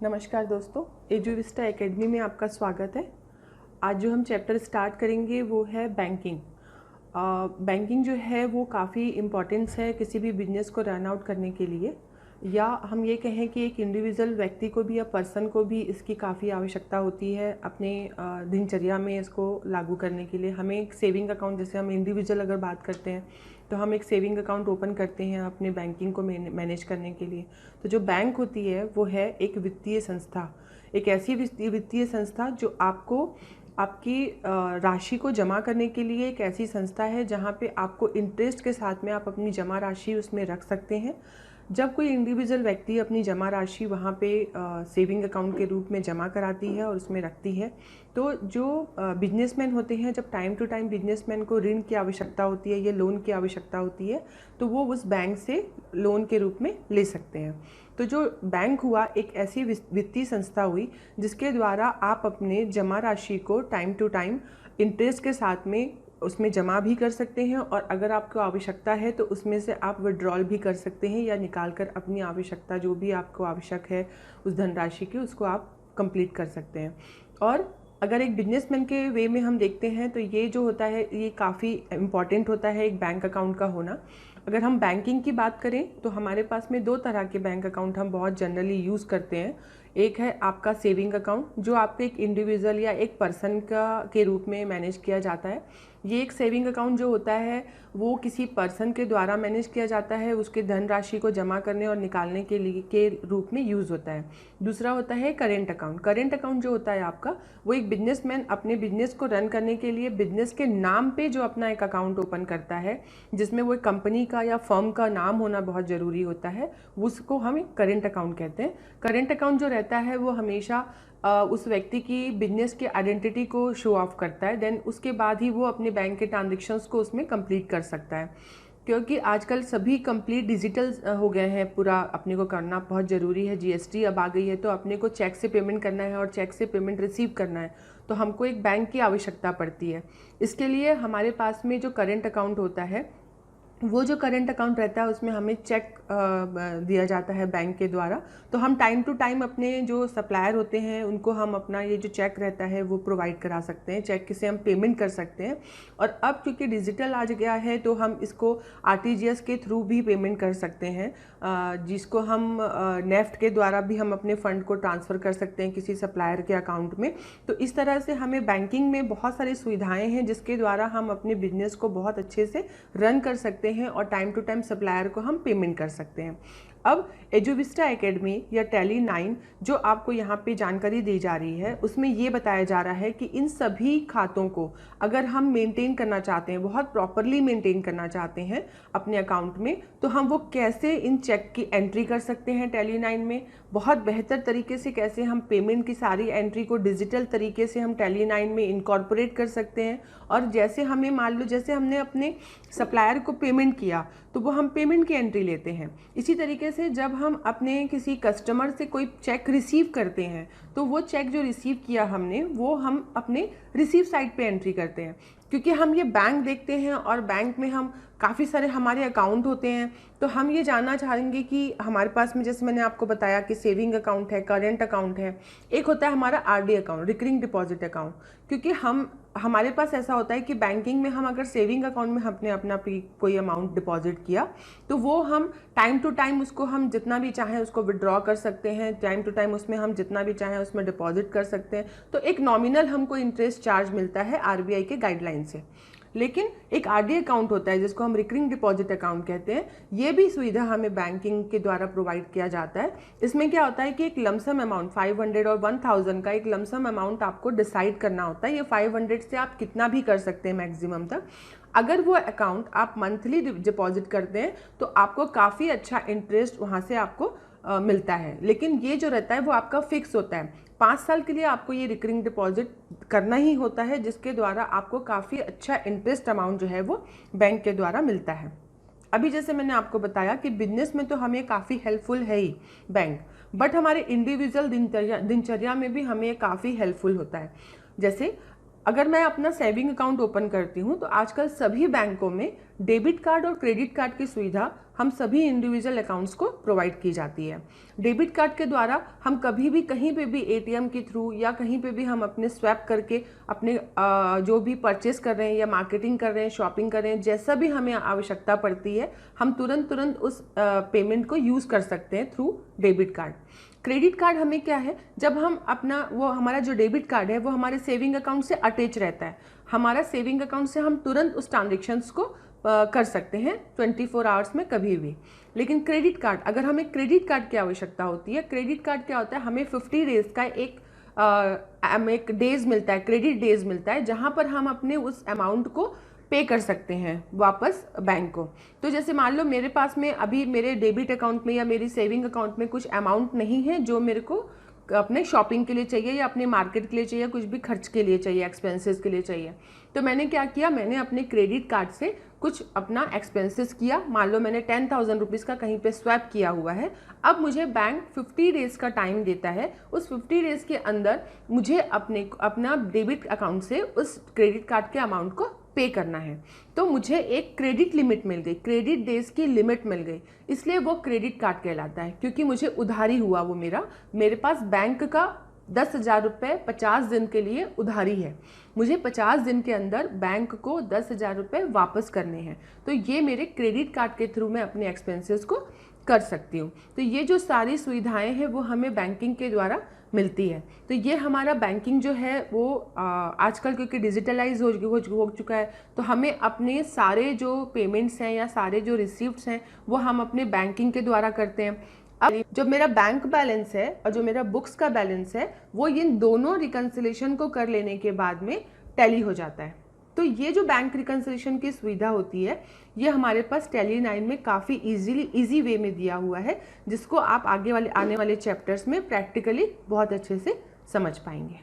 नमस्कार दोस्तों, एजुविस्टा एकेडमी में आपका स्वागत है। आज जो हम चैप्टर स्टार्ट करेंगे वो है बैंकिंग। बैंकिंग जो है वो काफ़ी इम्पॉर्टेंस है किसी भी बिजनेस को रन आउट करने के लिए, या हम ये कहें कि एक इंडिविजुअल व्यक्ति को भी या पर्सन को भी इसकी काफ़ी आवश्यकता होती है अपने दिनचर्या में इसको लागू करने के लिए। हमें एक सेविंग अकाउंट, जैसे हम इंडिविजुअल अगर बात करते हैं तो हम एक सेविंग अकाउंट ओपन करते हैं अपने बैंकिंग को मैनेज करने के लिए। तो जो बैंक होती है वो है एक वित्तीय संस्था, एक ऐसी वित्तीय संस्था जो आपको आपकी राशि को जमा करने के लिए एक ऐसी संस्था है जहाँ पे आपको इंटरेस्ट के साथ में आप अपनी जमा राशि उसमें रख सकते हैं। जब कोई इंडिविजुअल व्यक्ति अपनी जमा राशि वहाँ पे सेविंग अकाउंट के रूप में जमा कराती है और उसमें रखती है, तो जो बिजनेसमैन होते हैं, जब टाइम टू टाइम बिजनेसमैन को ऋण की आवश्यकता होती है या लोन की आवश्यकता होती है, तो वो उस बैंक से लोन के रूप में ले सकते हैं। तो जो बैंक हुआ एक ऐसी वित्तीय संस्था हुई जिसके द्वारा आप अपने जमा राशि को टाइम टू टाइम इंटरेस्ट के साथ में उसमें जमा भी कर सकते हैं, और अगर आपको आवश्यकता है तो उसमें से आप विड्रॉल भी कर सकते हैं या निकाल कर अपनी आवश्यकता जो भी आपको आवश्यक है उस धनराशि की, उसको आप कंप्लीट कर सकते हैं। और अगर एक बिजनेसमैन के वे में हम देखते हैं तो ये जो होता है ये काफ़ी इम्पॉर्टेंट होता है एक बैंक अकाउंट का होना। अगर हम बैंकिंग की बात करें तो हमारे पास में दो तरह के बैंक अकाउंट हम बहुत जनरली यूज़ करते हैं। एक है आपका सेविंग अकाउंट जो आपके एक इंडिविजुअल या एक पर्सन के रूप में मैनेज किया जाता है। ये एक सेविंग अकाउंट जो होता है वो किसी पर्सन के द्वारा मैनेज किया जाता है, उसके धनराशि को जमा करने और निकालने के लिए के रूप में यूज़ होता है। दूसरा होता है करेंट अकाउंट। करेंट अकाउंट जो होता है आपका, वो एक बिजनेसमैन अपने बिजनेस को रन करने के लिए बिजनेस के नाम पे जो अपना एक अकाउंट ओपन करता है, जिसमें वो एक कंपनी का या फर्म का नाम होना बहुत ज़रूरी होता है, उसको हम करेंट अकाउंट कहते हैं। करेंट अकाउंट जो रहता है वो हमेशा उस व्यक्ति की बिजनेस की आइडेंटिटी को शो ऑफ करता है, देन उसके बाद ही वो अपने बैंक के ट्रांजेक्शन्स को उसमें कंप्लीट कर सकता है। क्योंकि आजकल सभी कंप्लीट डिजिटल हो गए हैं, पूरा अपने को करना बहुत ज़रूरी है। जीएसटी अब आ गई है तो अपने को चेक से पेमेंट करना है और चेक से पेमेंट रिसीव करना है, तो हमको एक बैंक की आवश्यकता पड़ती है। इसके लिए हमारे पास में जो करेंट अकाउंट होता है, वो जो करेंट अकाउंट रहता है उसमें हमें चेक दिया जाता है बैंक के द्वारा। तो हम टाइम टू टाइम अपने जो सप्लायर होते हैं उनको हम अपना ये जो चेक रहता है वो प्रोवाइड करा सकते हैं, चेक से हम पेमेंट कर सकते हैं। और अब क्योंकि डिजिटल आ गया है तो हम इसको आरटीजीएस के थ्रू भी पेमेंट कर सकते हैं, जिसको हम नेफ्ट के द्वारा भी हम अपने फ़ंड को ट्रांसफ़र कर सकते हैं किसी सप्लायर के अकाउंट में। तो इस तरह से हमें बैंकिंग में बहुत सारी सुविधाएँ हैं जिसके द्वारा हम अपने बिजनेस को बहुत अच्छे से रन कर सकते हैं और टाइम टू टाइम सप्लायर को हम पेमेंट कर सकते हैं। अब एजुविस्टा एकेडमी या टैली 9 जो आपको यहाँ पे जानकारी दी जा रही है उसमें ये बताया जा रहा है कि इन सभी खातों को अगर हम मेंटेन करना चाहते हैं, बहुत प्रॉपरली मेंटेन करना चाहते हैं अपने अकाउंट में, तो हम वो कैसे इन चेक की एंट्री कर सकते हैं टैली 9 में, बहुत बेहतर तरीके से कैसे हम पेमेंट की सारी एंट्री को डिजिटल तरीके से हम टैली 9 में इनकॉर्पोरेट कर सकते हैं। और जैसे हमें मान लो जैसे हमने अपने सप्लायर को पेमेंट किया तो वो हम पेमेंट की एंट्री लेते हैं, इसी तरीके से जब हम अपने किसी कस्टमर से कोई चेक रिसीव करते हैं तो वो चेक जो रिसीव किया हमने वो हम अपने रिसीव साइड पे एंट्री करते हैं। क्योंकि हम ये बैंक देखते हैं और बैंक में हम काफ़ी सारे हमारे अकाउंट होते हैं, तो हम ये जानना चाहेंगे कि हमारे पास में, जैसे मैंने आपको बताया कि सेविंग अकाउंट है, करेंट अकाउंट है, एक होता है हमारा RD account, recurring deposit account. क्योंकि हमारे पास ऐसा होता है कि बैंकिंग में हम अगर सेविंग अकाउंट में हमने अपना कोई अमाउंट डिपॉजिट किया तो वो हम टाइम टू टाइम उसको हम जितना भी चाहें उसको विड्रॉ कर सकते हैं, टाइम टू टाइम उसमें हम जितना भी चाहें उसमें डिपॉजिट कर सकते हैं। तो एक नॉमिनल हमको इंटरेस्ट चार्ज मिलता है आरबीआई के गाइडलाइन से। लेकिन एक आरडी अकाउंट होता है जिसको हम रिकरिंग डिपॉजिट अकाउंट कहते हैं, ये भी सुविधा हमें बैंकिंग के द्वारा प्रोवाइड किया जाता है। इसमें क्या होता है कि एक लमसम अमाउंट 500 और 1000 का एक लमसम अमाउंट आपको डिसाइड करना होता है। ये 500 से आप कितना भी कर सकते हैं मैक्सिमम तक। अगर वो अकाउंट आप मंथली डिपॉजिट करते हैं तो आपको काफ़ी अच्छा इंटरेस्ट वहाँ से आपको मिलता है। लेकिन ये जो रहता है वो आपका फिक्स होता है, 5 साल के लिए आपको ये रिकरिंग डिपॉजिट करना ही होता है, जिसके द्वारा आपको काफ़ी अच्छा इंटरेस्ट अमाउंट जो है वो बैंक के द्वारा मिलता है। अभी जैसे मैंने आपको बताया कि बिजनेस में तो हमें काफ़ी हेल्पफुल है ही बैंक, बट हमारे इंडिविजुअल दिनचर्या में भी हमें काफ़ी हेल्पफुल होता है। जैसे अगर मैं अपना सेविंग अकाउंट ओपन करती हूँ तो आजकल सभी बैंकों में डेबिट कार्ड और क्रेडिट कार्ड की सुविधा हम सभी इंडिविजुअल अकाउंट्स को प्रोवाइड की जाती है। डेबिट कार्ड के द्वारा हम कभी भी कहीं पे भी एटीएम के थ्रू या कहीं पे भी हम अपने स्वैप करके अपने जो भी परचेस कर रहे हैं या मार्केटिंग कर रहे हैं, शॉपिंग कर रहे हैं, जैसा भी हमें आवश्यकता पड़ती है, हम तुरंत उस पेमेंट को यूज़ कर सकते हैं through debit card. Credit card हमें क्या है, जब हम अपना वो हमारा जो डेबिट कार्ड है वो हमारे सेविंग अकाउंट से अटैच रहता है। हमारा सेविंग अकाउंट से हम तुरंत उस ट्रांजेक्शन्स को कर सकते हैं 24 आवर्स में कभी भी। लेकिन क्रेडिट कार्ड, अगर हमें क्रेडिट कार्ड की आवश्यकता होती है, क्रेडिट कार्ड क्या होता है, हमें 50 डेज़ का एक डेज मिलता है, क्रेडिट डेज मिलता है, जहाँ पर हम अपने उस अमाउंट को पे कर सकते हैं वापस बैंक को। तो जैसे मान लो मेरे पास में अभी मेरे डेबिट अकाउंट में या मेरी सेविंग अकाउंट में कुछ अमाउंट नहीं है जो मेरे को अपने शॉपिंग के लिए चाहिए या अपने मार्केट के लिए चाहिए, कुछ भी खर्च के लिए चाहिए, एक्सपेंसेस के लिए चाहिए, तो मैंने क्या किया, मैंने अपने क्रेडिट कार्ड से कुछ अपना एक्सपेंसेस किया। मान लो मैंने 10,000 रुपीज़ का कहीं पे स्वैप किया हुआ है। अब मुझे बैंक 50 डेज़ का टाइम देता है, उस 50 डेज़ के अंदर मुझे अपना डेबिट अकाउंट से उस क्रेडिट कार्ड के अमाउंट को पे करना है। तो मुझे एक क्रेडिट लिमिट मिल गई, क्रेडिट डेज़ की लिमिट मिल गई, इसलिए वो क्रेडिट कार्ड कहलाता है, क्योंकि मुझे उधारी हुआ वो मेरे पास बैंक का 10,000 रुपये 50 दिन के लिए उधारी है। मुझे 50 दिन के अंदर बैंक को 10,000 रुपये वापस करने हैं। तो ये मेरे क्रेडिट कार्ड के थ्रू मैं अपने एक्सपेंसेस को कर सकती हूँ। तो ये जो सारी सुविधाएं हैं वो हमें बैंकिंग के द्वारा मिलती है। तो ये हमारा बैंकिंग जो है वो आजकल क्योंकि डिजिटलाइज हो चुका है, तो हमें अपने सारे जो पेमेंट्स हैं या सारे जो रिसीप्ट्स हैं वो हम अपने बैंकिंग के द्वारा करते हैं। अब जो मेरा बैंक बैलेंस है और जो मेरा बुक्स का बैलेंस है वो इन दोनों रिकन्सिलेशन को कर लेने के बाद में टैली हो जाता है। तो ये जो बैंक रिकन्सिलेशन की सुविधा होती है ये हमारे पास टैली 9 में काफ़ी इजी वे में दिया हुआ है, जिसको आप आने वाले चैप्टर्स में प्रैक्टिकली बहुत अच्छे से समझ पाएंगे।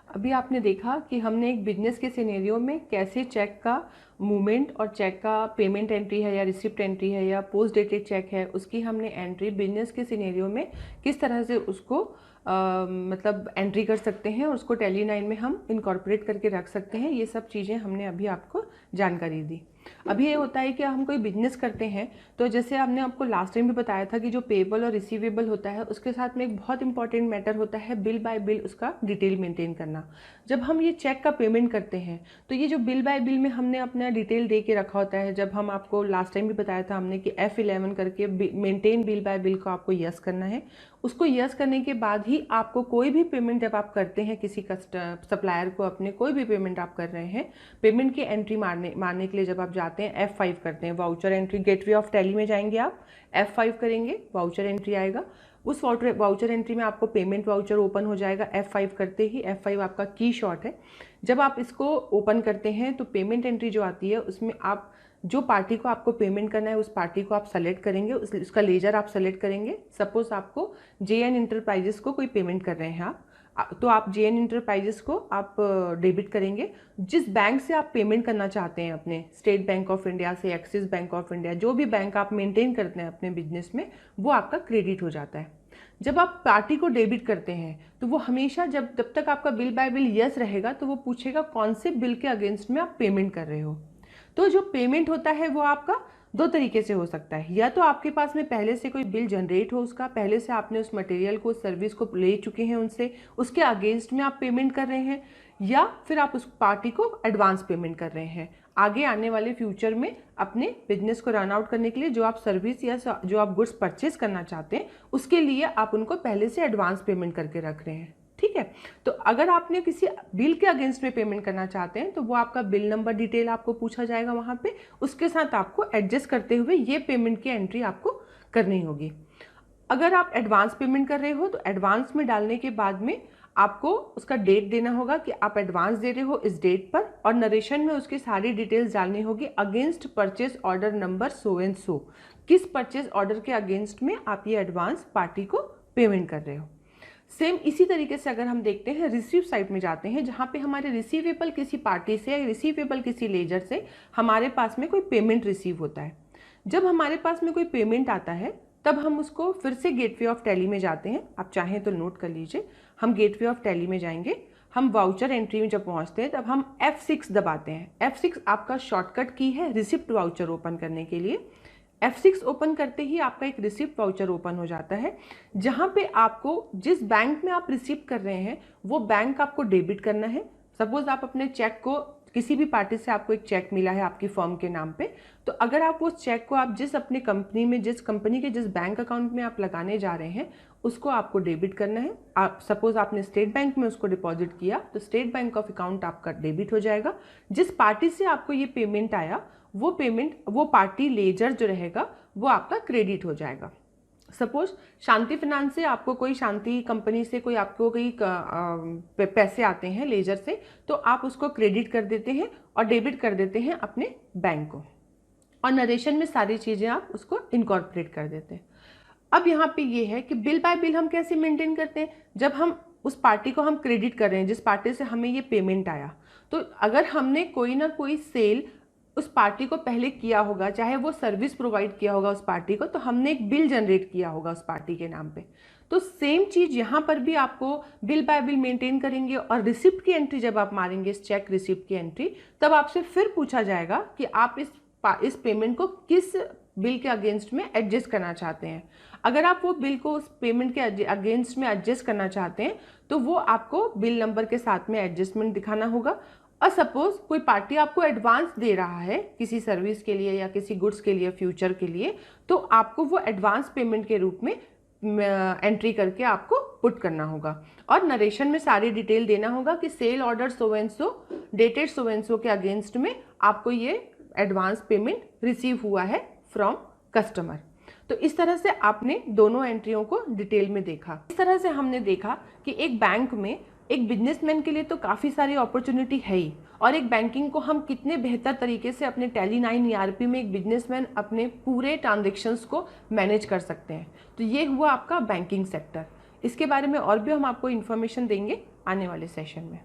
अभी आपने देखा कि हमने एक बिजनेस के सिनेरियो में कैसे चेक का मूवमेंट और चेक का पेमेंट एंट्री है या रिसिप्ट एंट्री है या पोस्ट डेटेड चेक है, उसकी हमने एंट्री बिजनेस के सिनेरियो में किस तरह से उसको मतलब एंट्री कर सकते हैं और उसको टैली 9 में हम इनकॉर्पोरेट करके रख सकते हैं। ये सब चीज़ें हमने अभी आपको जानकारी दी। अभी ये होता है कि हम कोई बिजनेस करते हैं तो जैसे हमने आपको लास्ट टाइम भी बताया था कि जो पेबल और रिसीवेबल होता है उसके साथ में एक बहुत इंपॉर्टेंट मैटर होता है बिल बाय बिल उसका डिटेल मेंटेन करना। जब हम ये चेक का पेमेंट करते हैं तो ये जो बिल बाय बिल में हमने अपना डिटेल दे के रखा होता है। जब हम आपको लास्ट टाइम भी बताया था हमने कि F11 करके मेंटेन बिल बाय बिल को आपको यस करना है। उसको यस करने के बाद ही आपको कोई भी पेमेंट जब आप करते हैं किसी सप्लायर को, अपने कोई भी पेमेंट आप कर रहे हैं, पेमेंट की एंट्री मारने के लिए जब आप जाते हैं F5 करते हैं, voucher entry gateway of tally में जाएंगे आप, F5 करेंगे, वाउचर एंट्री आएगा। उस वाउचर एंट्री में आपको पेमेंट वाउचर ओपन हो जाएगा F5 करते ही। F5 आपका की शॉट है। जब आप इसको ओपन करते हैं तो पेमेंट एंट्री जो आती है उसमें आप जो पार्टी को आपको पेमेंट करना है उस पार्टी को आप सेलेक्ट करेंगे, उसका लेजर आप सेलेक्ट करेंगे। सपोज आपको JN इंटरप्राइजेस को कोई पेमेंट कर रहे हैं आप, तो आप JN इंटरप्राइजेस को आप डेबिट करेंगे। जिस बैंक से आप पेमेंट करना चाहते हैं, अपने स्टेट बैंक ऑफ इंडिया से, एक्सिस बैंक ऑफ इंडिया, जो भी बैंक आप मेंटेन करते हैं अपने बिजनेस में, वो आपका क्रेडिट हो जाता है। जब आप पार्टी को डेबिट करते हैं तो वो हमेशा जब तक आपका बिल बाय बिल यस रहेगा तो वो पूछेगा कौन से बिल के अगेंस्ट में आप पेमेंट कर रहे हो। तो जो पेमेंट होता है वो आपका दो तरीके से हो सकता है, या तो आपके पास में पहले से कोई बिल जनरेट हो, उसका पहले से आपने उस मटेरियल को, सर्विस को ले चुके हैं उनसे, उसके अगेंस्ट में आप पेमेंट कर रहे हैं, या फिर आप उस पार्टी को एडवांस पेमेंट कर रहे हैं आगे आने वाले फ्यूचर में अपने बिजनेस को रन आउट करने के लिए। जो आप सर्विस या जो आप गुड्स परचेज करना चाहते हैं उसके लिए आप उनको पहले से एडवांस पेमेंट करके रख रहे हैं। ठीक है, तो अगर आपने किसी बिल के अगेंस्ट में पेमेंट करना चाहते हैं तो वो आपका बिल नंबर डिटेल आपको पूछा जाएगा वहाँ पे, उसके साथ आपको एडजस्ट करते हुए ये पेमेंट की एंट्री आपको करनी होगी। अगर आप एडवांस पेमेंट कर रहे हो तो एडवांस में डालने के बाद में आपको उसका डेट देना होगा कि आप एडवांस दे रहे हो इस डेट पर, और नरेशन में उसकी सारी डिटेल्स डालनी होगी। Against purchase order number so and सो, किस परचेज ऑर्डर के अगेंस्ट में आप ये एडवांस पार्टी को पेमेंट कर रहे हो। सेम इसी तरीके से अगर हम देखते हैं रिसीव साइड में जाते हैं, जहाँ पे हमारे रिसीवेबल किसी पार्टी से या रिसीवेबल किसी लेजर से हमारे पास में कोई पेमेंट रिसीव होता है। जब हमारे पास में कोई पेमेंट आता है तब हम उसको फिर से गेटवे ऑफ टैली में जाते हैं। आप चाहें तो नोट कर लीजिए, हम गेटवे ऑफ टैली में जाएंगे, हम वाउचर एंट्री में जब पहुंचते हैं तब हम F6 दबाते हैं। F6 आपका शॉर्टकट की है रिसिप्ट वाउचर ओपन करने के लिए। F6 ओपन करते ही आपका एक रिसिप्ट वाउचर ओपन हो जाता है, जहां पे आपको जिस बैंक में आप रिसीव कर रहे हैं वो बैंक आपको डेबिट करना है। सपोज आप अपने चेक को किसी भी पार्टी से आपको एक चेक मिला है आपकी फर्म के नाम पे, तो अगर आप उस चेक को आप जिस अपने कंपनी में, जिस कंपनी के जिस बैंक अकाउंट में आप लगाने जा रहे हैं उसको आपको डेबिट करना है। आप सपोज आपने स्टेट बैंक में उसको डिपॉजिट किया तो स्टेट बैंक ऑफ अकाउंट आपका डेबिट हो जाएगा। जिस पार्टी से आपको ये पेमेंट आया वो पार्टी लेजर जो रहेगा वो आपका क्रेडिट हो जाएगा। सपोज शांति फाइनेंस से आपको कोई, शांति कंपनी से कोई आपको कोई पैसे आते हैं लेजर से, तो आप उसको क्रेडिट कर देते हैं और डेबिट कर देते हैं अपने बैंक को, और नरेशन में सारी चीज़ें आप उसको इनकॉर्पोरेट कर देते हैं। अब यहाँ पे ये है कि बिल बाय बिल हम कैसे मेंटेन करते हैं। जब हम उस पार्टी को हम क्रेडिट कर रहे हैं जिस पार्टी से हमें ये पेमेंट आया, तो अगर हमने कोई ना कोई सेल उस पार्टी को पहले किया होगा, चाहे वो सर्विस प्रोवाइड किया होगा उस पार्टी को, तो हमने एक बिल जनरेट किया होगा उस पार्टी के नाम पे। तो सेम चीज़ यहाँ पर भी आपको बिल बाय बिल मेंटेन करेंगे, और रिसिप्ट की एंट्री जब आप मारेंगे, इस चेक रिसिप्ट की एंट्री, तब आपसे फिर पूछा जाएगा कि आप इस पेमेंट को किस बिल के अगेंस्ट में एडजस्ट करना चाहते हैं। अगर आप वो बिल को उस पेमेंट के अगेंस्ट में एडजस्ट करना चाहते हैं तो वो आपको बिल नंबर के साथ में एडजस्टमेंट दिखाना होगा। और सपोज कोई पार्टी आपको एडवांस दे रहा है किसी सर्विस के लिए या किसी गुड्स के लिए फ्यूचर के लिए, तो आपको वो एडवांस पेमेंट के रूप में एंट्री करके आपको पुट करना होगा, और नरेशन में सारी डिटेल देना होगा कि sale order so and so dated so and so के अगेंस्ट में आपको ये एडवांस पेमेंट रिसीव हुआ है फ्रॉम कस्टमर। तो इस तरह से आपने दोनों एंट्रियों को डिटेल में देखा। इस तरह से हमने देखा कि एक बैंक में एक बिजनेसमैन के लिए तो काफ़ी सारी अपॉर्चुनिटी है ही, और एक बैंकिंग को हम कितने बेहतर तरीके से अपने टैली 9 ERP में एक बिजनेसमैन अपने पूरे ट्रांजेक्शन्स को मैनेज कर सकते हैं। तो ये हुआ आपका बैंकिंग सेक्टर। इसके बारे में और भी हम आपको इन्फॉर्मेशन देंगे आने वाले सेशन में।